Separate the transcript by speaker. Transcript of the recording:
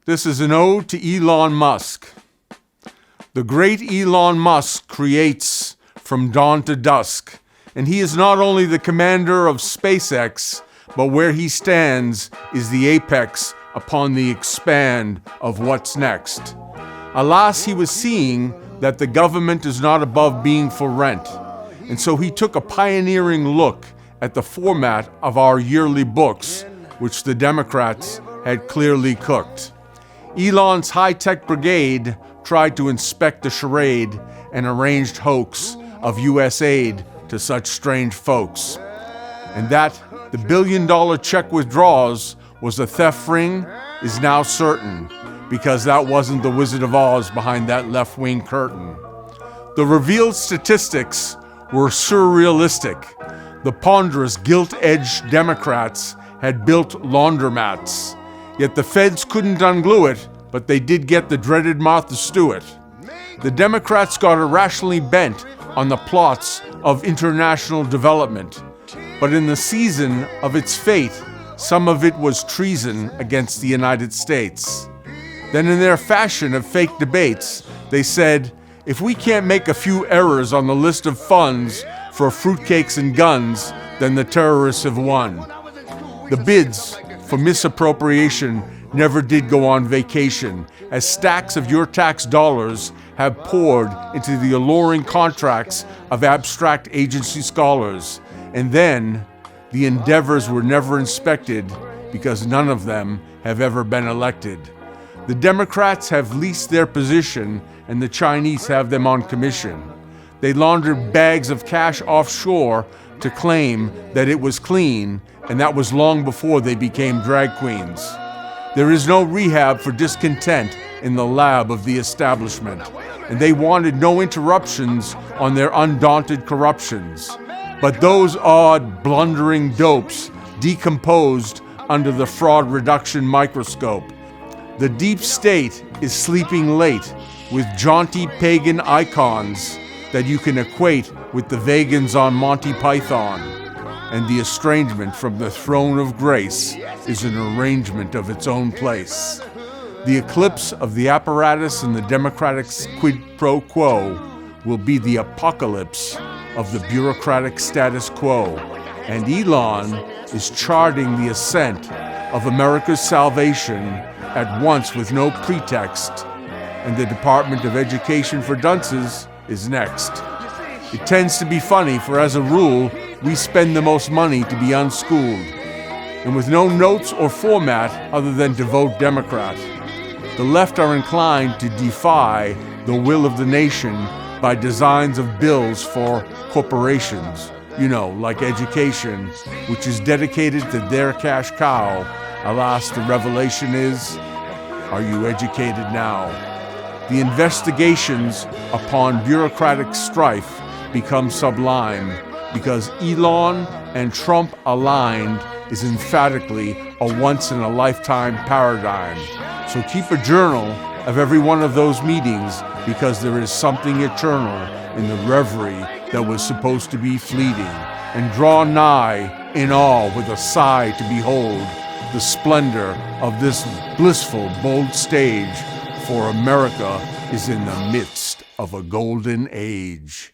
Speaker 1: This is an ode to Elon Musk. The great Elon Musk creates from dawn to dusk, and he is not only the commander of SpaceX, but where he stands is the apex upon the expand of what's next. Alas, he was seeing that the government is not above being for rent, and so he took a pioneering look at the format of our yearly books, which the Democrats had clearly cooked. Elon's high-tech brigade tried to inspect the charade and arranged hoax of U.S. aid to such strange folks. And that the billion-dollar check withdrawals was a theft ring is now certain, because that wasn't the Wizard of Oz behind that left-wing curtain. The revealed statistics were surrealistic. The ponderous, gilt-edged Democrats had built laundromats. Yet the feds couldn't unglue it, but they did get the dreaded Martha Stewart. The Democrats got irrationally bent on the plots of international development, but in the season of its fate, some of it was treason against the United States. Then in their fashion of fake debates, they said, if we can't make a few errors on the list of funds for fruitcakes and guns, then the terrorists have won. The bids for misappropriation never did go on vacation, as stacks of your tax dollars have poured into the alluring contracts of abstract agency scholars. And then, the endeavors were never inspected because none of them have ever been elected. The Democrats have leased their position and the Chinese have them on commission. They laundered bags of cash offshore to claim that it was clean, and that was long before they became drag queens. There is no rehab for discontent in the lab of the establishment, and they wanted no interruptions on their undaunted corruptions. But those odd, blundering dopes decomposed under the fraud reduction microscope. The deep state is sleeping late with jaunty pagan icons that you can equate with the vegans on Monty Python. And the estrangement from the throne of grace is an arrangement of its own place. The eclipse of the apparatus and the democratic quid pro quo will be the apocalypse of the bureaucratic status quo. And Elon is charting the ascent of America's salvation at once with no pretext. And the Department of Education for Dunces is next. It tends to be funny, for as a rule, we spend the most money to be unschooled, and with no notes or format other than to vote Democrat. The left are inclined to defy the will of the nation by designs of bills for corporations, like education, which is dedicated to their cash cow. Alas, the revelation is, are you educated now? The investigations upon bureaucratic strife become sublime, because Elon and Trump aligned is emphatically a once-in-a-lifetime paradigm. So keep a journal of every one of those meetings, because there is something eternal in the reverie that was supposed to be fleeting. And draw nigh in awe with a sigh to behold the splendor of this blissful, bold stage, for America is in the midst of a golden age.